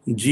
G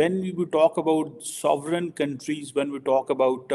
when we talk about sovereign countries, when we talk about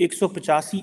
185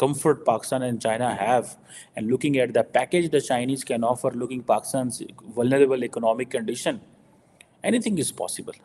comfort Pakistan and China have, and looking at the package the Chinese can offer, looking Pakistan's vulnerable economic condition, anything is possible.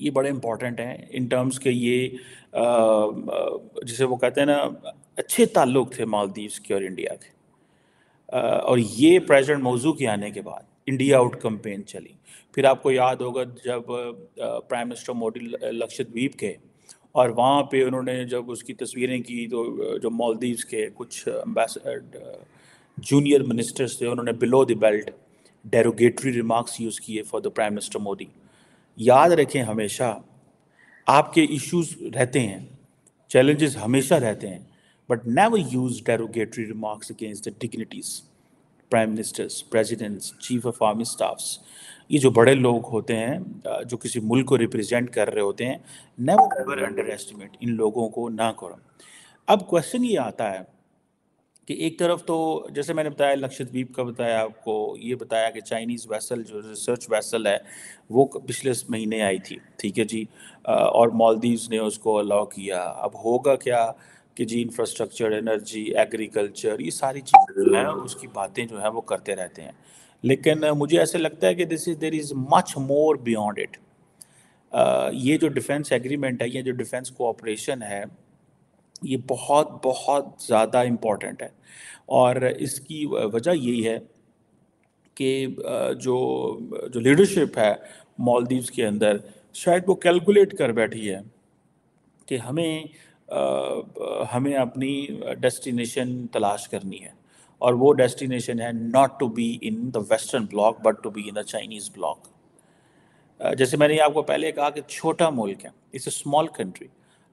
یہ بڑے important ہیں in terms کے یہ جسے وہ کہتے ہیں نا اچھے تعلق تھے مالدیوز کے اور انڈیا کے، اور یہ پریزیڈنٹ موضوع کے آنے کے بعد انڈیا آؤٹ کمپین چلی. پھر آپ کو یاد ہوگا جب پرائم منسٹر مودی لکشدویپ کے اور وہاں پہ انہوں نے جب اس کی تصویریں کی تو جو مالدیوز کے کچھ جونیئر منسٹرز تھے انہوں نے بلو دی بیلٹ ڈیروگیٹری ریمارکس یوز کیے for the prime minister Modi. یاد رکھیں ہمیشہ آپ کے ایشوز رہتے ہیں، چیلنجز ہمیشہ رہتے ہیں، but never use derogatory remarks against the dignitaries, prime ministers, presidents, chief of army staffs. یہ جو بڑے لوگ ہوتے ہیں جو کسی ملک کو ریپرزینٹ کر رہے ہوتے ہیں، نیور ایور انڈر ایسٹیمیٹ ان لوگوں کو نہ کرو. اب کویشچن یہ آتا ہے کہ ایک طرف تو جیسے میں نے بتایا لکشدویپ کا بتایا آپ کو، یہ بتایا کہ چائنیز ویسل جو ریسرچ ویسل ہے وہ پچھلے مہینے آئی تھی، ٹھیک ہے جی، اور مالدیوز نے اس کو الاؤ کیا. اب ہوگا کیا کہ جی انفراسٹرکچر، انرجی، ایگریکلچر، یہ ساری چیزیں جو ہیں اس کی باتیں جو ہیں وہ کرتے رہتے ہیں، لیکن مجھے ایسے لگتا ہے کہ دیر is much more beyond it. یہ جو ڈیفنس ایگریمنٹ ہے، یہ جو ڈیفنس کوآپریشن ہے، یہ بہت بہت زیادہ امپورٹنٹ ہے. اور اس کی وجہ یہی ہے کہ جو لیڈرشپ ہے مالدیوز کے اندر شاید وہ کیلکولیٹ کر بیٹھی ہے کہ ہمیں اپنی ڈیسٹینیشن تلاش کرنی ہے، اور وہ ڈیسٹینیشن ہے not to be in the western bloc but to be in the Chinese bloc. جیسے میں نے آپ کو پہلے کہا کہ چھوٹا ملک ہے، it's a small country,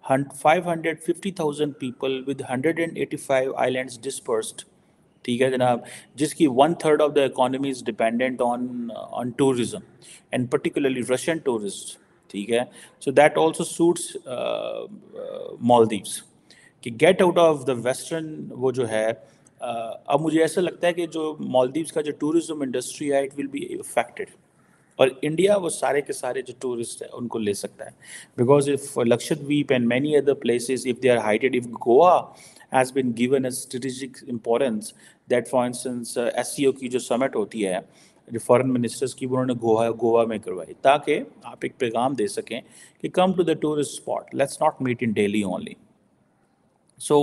550,000 people with 185 islands dispersed, ٹھیک ہے جناب، جس کی 1/3 of the economy is dependent on tourism and particularly Russian tourist, ٹھیک ہے. So that also suits Maldives کہ get out of the western وہ جو ہے. اب مجھے ایسا لگتا ہے کہ جو مالدیوز کا جو ٹورزم انڈسٹری ہے اٹ ول بی افیکٹڈ، اور انڈیا وہ سارے کے سارے جو ٹورسٹ ہیں ان کو لے سکتا ہے. Because of Lakshadweep and many other places of they are heighted, of Goa has been given a strategic importance that for instance S C O کی جو سمٹ ہوتی ہے جو فارن منسٹرز کی، انہوں نے گوا میں کروائی تاکہ آپ ایک پیغام دے سکیں کہ come to the tourist spot, let's not meet in Delhi only. So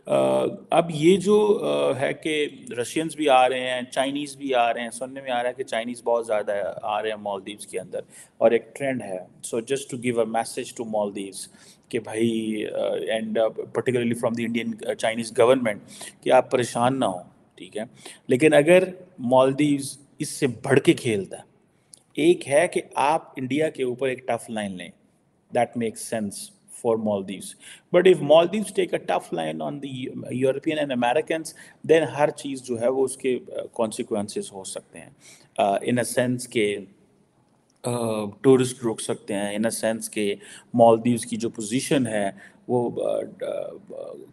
اب یہ جو ہے کہ رشینز بھی آ رہے ہیں، چائنیز بھی آ رہے ہیں، سننے میں آ رہا ہے کہ چائنیز بہت زیادہ آ رہے ہیں مالدیوز کے اندر، اور ایک ٹرینڈ ہے. So just to give a message to Maldives کہ بھائی and particularly from the Indian Chinese government کہ آپ پریشان نہ ہوں، ٹھیک ہے. لیکن اگر مالدیوز اس سے بڑھ کے کھیلتا ہے، ایک ہے کہ آپ انڈیا کے اوپر ایک ٹف لائن لیں، that makes sense for Maldives. But if Maldives take a tough line on the European and Americans, then ہر چیز جو ہے وہ اس کے consequences ہو سکتے ہیں، in a sense کہ ٹورسٹ رک سکتے ہیں، ان اے سینس کہ مالدیوز کی جو پوزیشن ہے وہ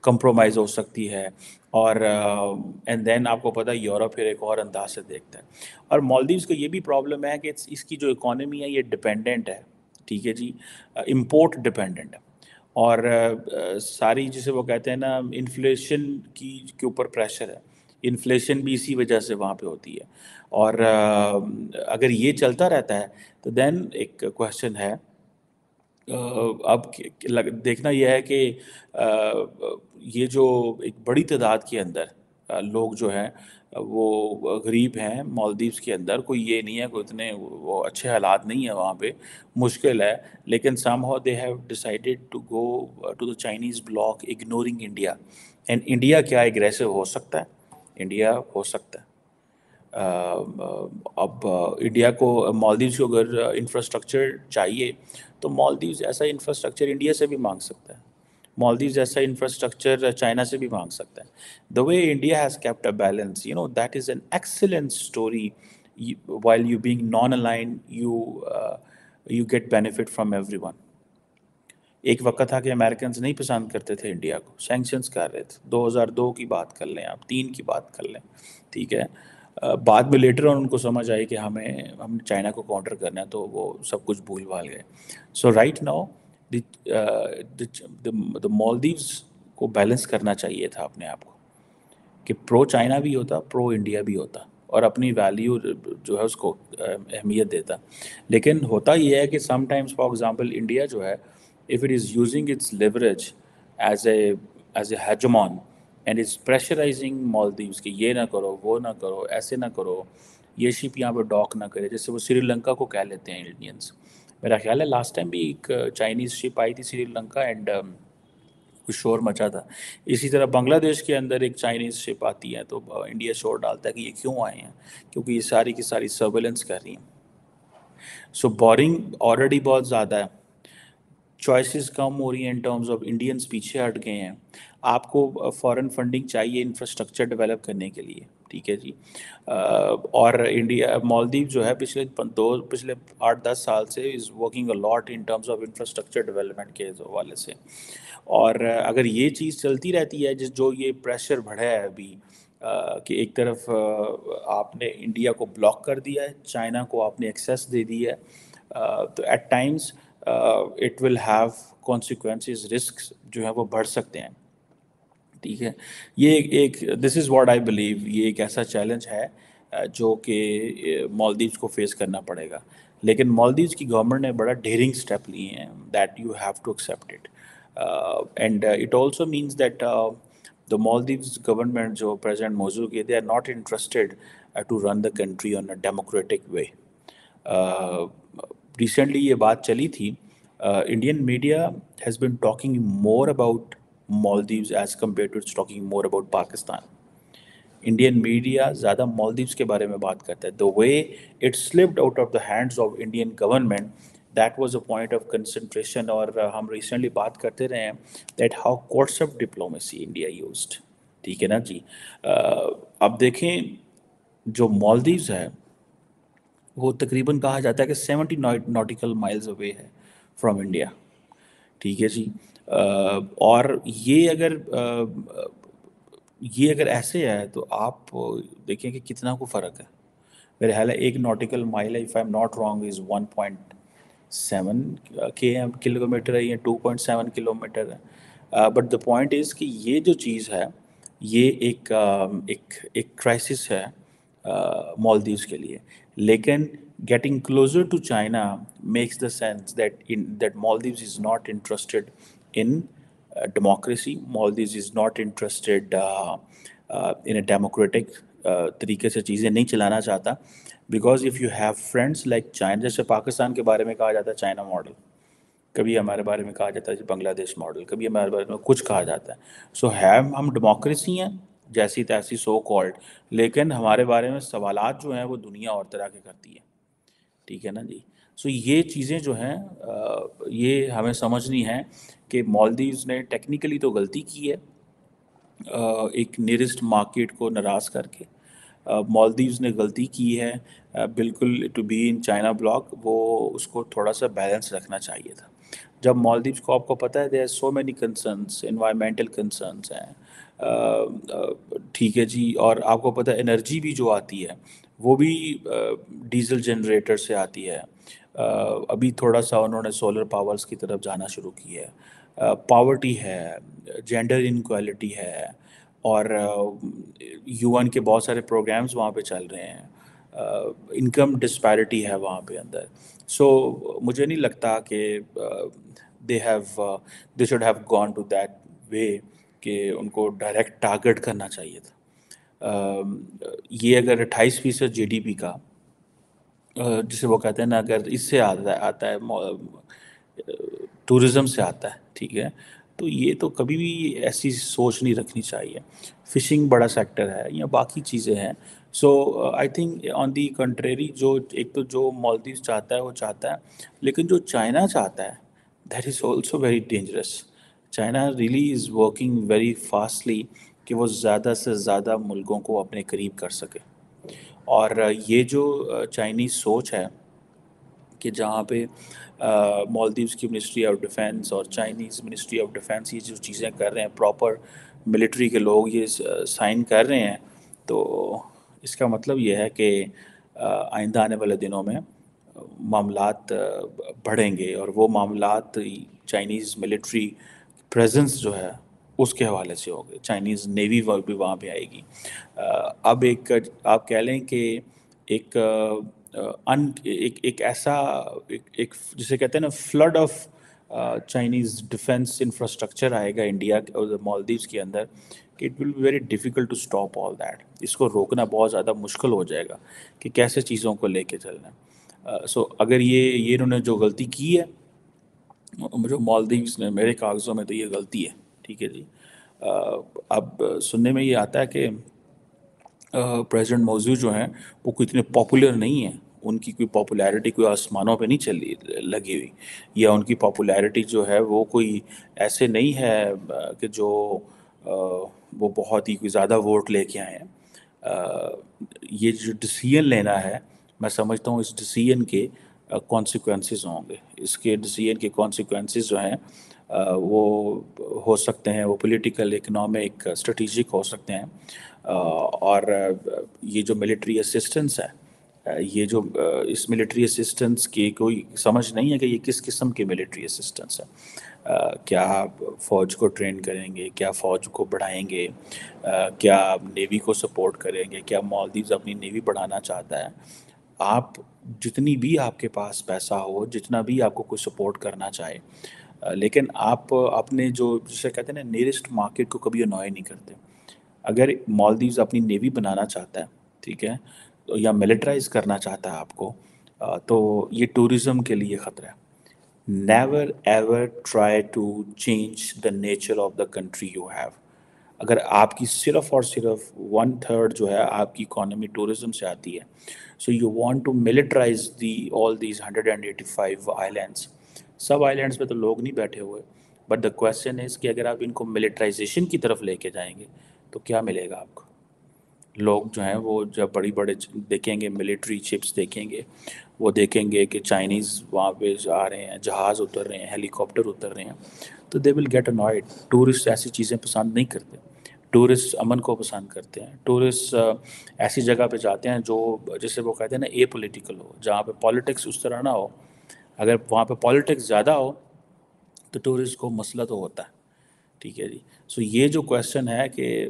کمپرومائز ہو سکتی ہے. اور اینڈ دین آپ کو پتہ ہے یورپ پھر ایک اور انداز سے دیکھتا ہے. اور مالدیوز کا یہ بھی پرابلم ہے کہ اس کی جو اکانومی ہے یہ ڈپینڈنٹ ہے، ٹھیک ہے جی، امپورٹ ڈپینڈنٹ ہے، اور ساری جسے وہ کہتے ہیں نا انفلیشن کے اوپر پریشر ہے، انفلیشن بھی اسی وجہ سے وہاں پہ ہوتی ہے. اور اگر یہ چلتا رہتا ہے تو دین ایک کویشچن ہے، اب دیکھنا یہ ہے کہ یہ جو ایک بڑی تعداد کے اندر لوگ جو ہیں وہ غریب ہیں مالدیوز کے اندر، کوئی یہ نہیں ہے کوئی اتنے وہ اچھے حالات نہیں ہیں وہاں پہ، مشکل ہے، لیکن somehow they have decided to go to the Chinese bloc ignoring India. And India کیا اگریسو ہو سکتا ہے؟ انڈیا ہو سکتا ہے. اب انڈیا کو مالدیوز کو اگر انفراسٹرکچر چاہیے تو مالدیوز ایسا انفراسٹرکچر انڈیا سے بھی مانگ سکتا ہے، مالدیوز ایسا انفراسٹرکچر چائنا سے بھی مانگ سکتا ہے. The way India has kept a balance, you know that is an excellent story. While you being non aligned you get benefit from everyone. ایک وقت تھا کہ امریکنز نہیں پسند کرتے تھے انڈیا کو، سینکشنز کر رہے تھے، 2002 کی بات کر لیں آپ، 3 کی بات کر لیں، ٹھیک ہے. بعد میں لیٹر ان کو سمجھ آئی کہ ہم چائنا کو کاؤنٹر کرنا ہے، تو وہ سب کچھ بھول بھال گئے. سو رائٹ ناؤ دا مالدیوز کو بیلنس کرنا چاہیے تھا اپنے آپ کو کہ پرو چائنا بھی ہوتا، پرو انڈیا بھی ہوتا. اور اپنی ویلیو جو ہے اس کو اہمیت دیتا. لیکن ہوتا یہ ہے کہ sometimes for example India جو ہے if it is using its leverage as a hegemon and is pressurising Maldives کہ یہ نہ کرو وہ نہ کرو ایسے نہ کرو یہ شپ یہاں پہ ڈاک نہ کرے، جیسے وہ سری لنکا کو کہہ لیتے ہیں انڈینس. میرا خیال ہے لاسٹ ٹائم بھی ایک چائنیز شپ آئی تھی سری لنکا اینڈ کچھ شور مچا تھا. اسی طرح بنگلہ دیش کے اندر ایک چائنیز شپ آتی ہے تو انڈیا شور ڈالتا ہے کہ یہ کیوں آئے ہیں، کیونکہ یہ ساری کی ساری سرویلنس کر رہی ہیں. سو بورنگ آلریڈی بہت زیادہ ہے، چوائسیز کم ہو رہی ہیں ان ٹرمز آف انڈینس پیچھے ہٹ گئے ہیں. آپ کو فارن فنڈنگ چاہیے انفراسٹرکچر ڈیولپ کرنے کے لیے، ٹھیک ہے جی. اور انڈیا مالدیو جو ہے پچھلے 8-10 سال سے is working a lot in terms of infrastructure development کے حوالے سے. اور اگر یہ چیز چلتی رہتی ہے جو یہ پریشر بڑھا ہے ابھی کہ ایک طرف آپ نے انڈیا کو بلاک کر دیا ہے، چائنا کو آپ نے ایکسیس دے دی ہے، تو at times it will have consequences, risks جو ہیں وہ بڑھ سکتے ہیں. ٹھیک ہے، یہ ایک دس از واٹ آئی بلیو، یہ ایک ایسا چیلنج ہے جو کہ مالدیوز کو فیس کرنا پڑے گا. لیکن مالدیوز کی گورنمنٹ نے بڑا ڈیرنگ اسٹیپ لیے ہیں that you have to accept it. And it also means that the Maldives government جو پریزیڈنٹ موضوع کے they are not interested to run the country on a democratic way. Recently یہ بات چلی تھی، Indian media has been talking more about Maldives as compared to it's talking more about Pakistan. Indian media زیادہ مالدیوز کے بارے میں بات کرتا ہے. the way it slipped out of the hands of Indian government, that was a point of concentration. اور ہم recently بات کرتے رہے ہیں that how courts of diplomacy India used. ٹھیک ہے نا جی. اب دیکھیں جو مالدیوز ہے وہ تقریباً کہا جاتا ہے کہ 70 ناٹیکل مائلز اوے ہے فرام انڈیا. ٹھیک ہے جی. اور یہ اگر ایسے ہے تو آپ دیکھیں کہ کتنا کو فرق ہے. میرے خیال ہے 1 ناٹیکل مائل ہے if I am not wrong is 1.7 kilometre ہے یا 2.7 کلو میٹر ہے. بٹ دا پوائنٹ از کہ یہ جو چیز ہے یہ ایک کرائسس ہے مالدیوز کے لیے. لیکن getting closer to China makes the sense that Maldives is not interested in democracy. Maldives is not interested in a democratic طریقے سے چیزیں نہیں چلانا چاہتا. Because of you have friends like China, جیسے پاکستان کے بارے میں کہا جاتا ہے چائنا ماڈل، کبھی ہمارے بارے میں کہا جاتا ہے بنگلہ دیش ماڈل، کبھی ہمارے بارے میں کچھ کہا جاتا ہے. سو ہم ڈیموکریسی ہیں جیسی تیسی سو کالڈ، لیکن ہمارے بارے میں سوالات جو ہیں وہ دنیا اور طرح کے کرتی ہے. ٹھیک ہے نا جی. سو یہ چیزیں جو ہیں یہ ہمیں سمجھنی ہیں کہ مالدیوز نے ٹیکنیکلی تو غلطی کی ہے ایک نیئرسٹ مارکیٹ کو ناراض کر کے. مالدیوز نے غلطی کی ہے بالکل to be in China bloc, وہ اس کو تھوڑا سا بیلنس رکھنا چاہیے تھا. جب مالدیوز کو آپ کو پتہ ہے there so many concerns, environmental concerns ہیں، ٹھیک ہے جی. اور آپ کو پتہ ہے انرجی بھی جو آتی ہے وہ بھی ڈیزل جنریٹر سے آتی ہے. ابھی تھوڑا سا انہوں نے سولر پاورز کی طرف جانا شروع کی ہے. پاورٹی ہے، جینڈر انکوالٹی ہے، اور یو این کے بہت سارے پروگرامز وہاں پہ چل رہے ہیں. انکم ڈسپیرٹی ہے وہاں پہ اندر. سو مجھے نہیں لگتا کہ they should have gone to that way کہ ان کو ڈائریکٹ ٹارگٹ کرنا چاہیے تھا. یہ اگر 28% جی ڈی پی کا جسے وہ کہتے ہیں نا، اگر اس سے آتا ہے ٹورزم سے آتا ہے، ٹھیک ہے، تو یہ تو کبھی بھی ایسی سوچ نہیں رکھنی چاہیے. فشنگ بڑا سیکٹر ہے یا باقی چیزیں ہیں. سو I think on the contrary ایک تو جو مالدیوز چاہتا ہے وہ چاہتا ہے، لیکن جو چائنا چاہتا ہے that is also very dangerous. China really is working very fastly کہ وہ زیادہ سے زیادہ ملکوں کو اپنے قریب کر سکے. اور یہ جو چائنیز سوچ ہے کہ جہاں پہ مالدیوز کی منسٹری آف ڈیفینس اور چائنیز منسٹری آف ڈیفینس یہ جو چیزیں کر رہے ہیں، پراپر ملٹری کے لوگ یہ سائن کر رہے ہیں، تو اس کا مطلب یہ ہے کہ آئندہ آنے والے دنوں میں معاملات بڑھیں گے. اور وہ معاملات چائنیز ملٹری پریزنس جو ہے اس کے حوالے سے ہوگے، چائنیز نیوی بھی وہاں پہ آئے گی۔ اب ایک آپ کہہ لیں کہ ایک ایک ایسا ایک جسے کہتے ہیں نا flood of Chinese defence infrastructure آئے گا انڈیا اور مالدیوز کے اندر کہ it will be very difficult to stop all that. اس کو روکنا بہت زیادہ مشکل ہو جائے گا کہ کیسے چیزوں کو لے کے چلنا ہے۔ سو اگر یہ انہوں نے جو غلطی کی ہے جو مالدیوز نے، میرے کاغذوں میں تو یہ غلطی ہے، ٹھیک ہے جی۔ اب سننے میں یہ آتا ہے کہ پریزیڈنٹ موضوع جو ہیں وہ کوئی اتنے پاپولر نہیں ہیں، ان کی کوئی پاپولیرٹی کوئی آسمانوں پہ نہیں چلی لگی ہوئی، یا ان کی پاپولیرٹی جو ہے وہ کوئی ایسے نہیں ہے کہ جو وہ بہت ہی کوئی زیادہ ووٹ لے کے آئے ہیں۔ یہ جو ڈیسیژن لینا ہے، میں سمجھتا ہوں اس ڈیسیژن کے کانسیکوینسز ہوں گے، اس کے ڈیسیژن کے کانسیکوینسز جو ہیں وہ ہو سکتے ہیں، وہ پولیٹیکل، اکنامک، اسٹریٹجک ہو سکتے ہیں۔ اور یہ جو ملٹری اسسٹنس ہے، یہ جو اس ملٹری اسسٹنس کی کوئی سمجھ نہیں ہے کہ یہ کس قسم کی ملٹری اسسٹنس ہے۔ کیا فوج کو ٹرین کریں گے، کیا فوج کو بڑھائیں گے، کیا نیوی کو سپورٹ کریں گے، کیا مالدیوز اپنی نیوی بڑھانا چاہتا ہے۔ آپ جتنی بھی آپ کے پاس پیسہ ہو، جتنا بھی آپ کو کوئی سپورٹ کرنا چاہے، لیکن آپ اپنے جو جسے کہتے ہیں نا نیئرسٹ مارکیٹ کو کبھی انوائے نہیں کرتے۔ اگر مالدیوز اپنی نیوی بنانا چاہتا ہے، ٹھیک ہے، یا ملٹرائز کرنا چاہتا ہے آپ کو، تو یہ ٹورزم کے لیے خطرہ ہے۔ Never ever try to change the nature of the country you have. اگر آپ کی صرف اور صرف 1/3 جو ہے آپ کی اکانومی ٹورزم سے آتی ہے، so you want to militarize all these 185 islands. سب آئیلینڈس پہ تو لوگ نہیں بیٹھے ہوئے، بٹ دا کویسچن از کہ اگر آپ ان کو ملٹرائزیشن کی طرف لے کے جائیں گے تو کیا ملے گا آپ کو؟ لوگ جو ہیں وہ جب بڑی بڑے دیکھیں گے، ملٹری شپس دیکھیں گے، وہ دیکھیں گے کہ چائنیز وہاں پہ آ رہے ہیں، جہاز اتر رہے ہیں، ہیلی کاپٹر اتر رہے ہیں، تو دے ول گیٹ انوائڈ۔ ٹورسٹ ایسی چیزیں پسند نہیں کرتے، ٹورسٹ امن کو پسند کرتے ہیں۔ ٹورسٹ ایسی جگہ پہ جاتے ہیں جو جسے وہ کہتے ہیں نا اے پولیٹیکل ہو، جہاں پہ پالیٹکس اس طرح نہ ہو۔ اگر وہاں پہ پالیٹکس زیادہ ہو تو ٹورسٹ کو مسئلہ تو ہوتا ہے، ٹھیک ہے جی۔ سو یہ جو کویسچن ہے کہ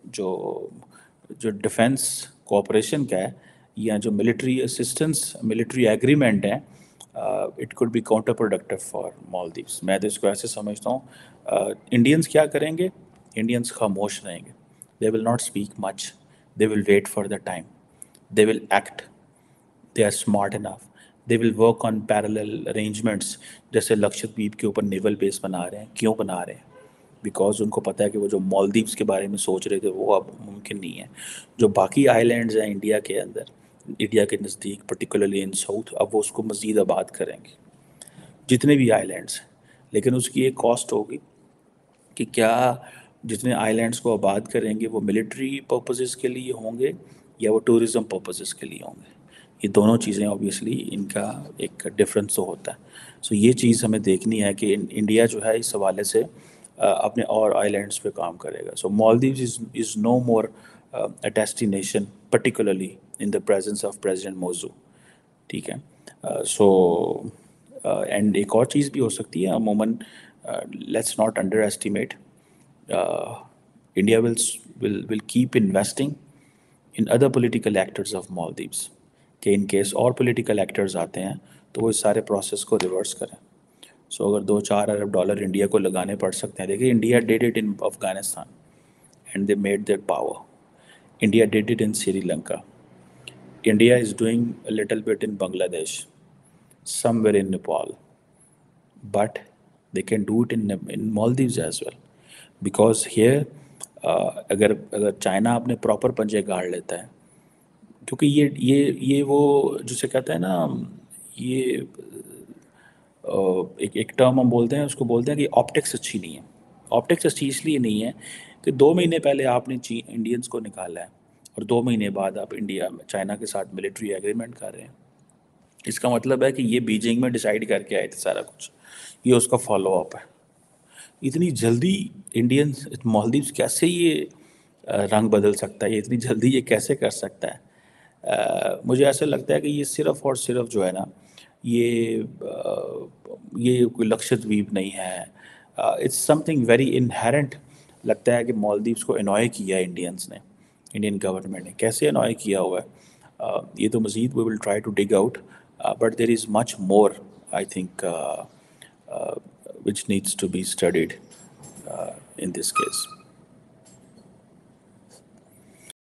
جو جو ڈیفنس کوآپریشن کا ہے، یا جو ملٹری اسسٹنس، ملٹری ایگریمنٹ ہے، it could be counter productive for Maldives. میں تو اس کو ایسے سمجھتا ہوں، انڈینس کیا کریں گے؟ انڈینس خاموش رہیں گے، they will not speak much, they will wait for the time, they will act, they are smart enough, they will work on parallel arrangements. جیسے لکشدویپ کے اوپر نیول بیس بنا رہے ہیں، کیوں بنا رہے ہیں؟ بیکاز ان کو پتہ ہے کہ وہ جو مالدیوز کے بارے میں سوچ رہے تھے وہ اب ممکن نہیں ہے۔ جو باقی آئی لینڈز ہیں انڈیا کے اندر، انڈیا کے نزدیک، پرٹیکولرلی ان ساؤتھ، اب وہ اس کو مزید آباد کریں گے، جتنے بھی آئی لینڈس ہیں۔ لیکن اس کی ایک کاسٹ ہوگی کہ کیا جتنے آئی لینڈس کو آباد کریں گے وہ ملٹری پرپزز کے لیے ہوں گے یا وہ ٹورزم پرپزز کے لیے ہوں گے؟ یہ دونوں چیزیں اوبیسلی ان کا ایک ڈفرینس تو ہوتا ہے۔ سو یہ چیز ہمیں دیکھنی ہے کہ انڈیا جو ہے اس حوالے سے اپنے اور آئی لینڈس پہ کام کرے گا۔ So Maldives is no more a destination particularly in the presence of president Muizzu, ٹھیک ہے۔ سو اینڈ ایک اور چیز بھی ہو سکتی ہے، عموماً let's not underestimate, India will keep investing in other political actors of Maldives, کہ ان کیس اور پولیٹیکل ایکٹرز آتے ہیں تو وہ اس سارے پروسیس کو ریورس کریں۔ سو اگر $2-4 ارب انڈیا کو لگانے پڑ سکتے ہیں، دیکھیے India did it in Afghanistan and they made their power, India did it in Sri Lanka, India is doing a little bit in Bangladesh, somewhere in Nepal, but they can do it in Maldives as well, because here اگر China اپنے proper پنجے گاڑ لیتا ہے، کیونکہ یہ وہ جسے کہتے ہیں نا، یہ ایک ٹرم ہم بولتے ہیں، اس کو بولتے ہیں کہ آپٹکس اچھی نہیں ہے۔ آپٹکس اچھی اس لیے نہیں ہے کہ 2 مہینے پہلے آپ نے انڈینس کو نکالا ہے اور 2 مہینے بعد آپ انڈیا چائنا کے ساتھ ملٹری ایگریمنٹ کر رہے ہیں۔ اس کا مطلب ہے کہ یہ بیجنگ میں ڈیسائیڈ کر کے آئے تھے سارا کچھ، یہ اس کا فالو اپ ہے۔ اتنی جلدی انڈینس مالدیوز کیسے یہ رنگ بدل سکتا ہے، یہ اتنی جلدی یہ کیسے کر سکتا ہے؟ مجھے ایسا لگتا ہے کہ یہ صرف اور صرف جو ہے نا، یہ کوئی لکشدویپ نہیں ہے، it's something very inherent. لگتا ہے کہ مالدیوس کو انوائے کیا ہے انڈینس نے, انڈین گورنمنٹ نے. کیسے انوائے کیا ہوا ہے یہ تو مزید we will try to dig out, but there is much more I think which needs to be studied in this case.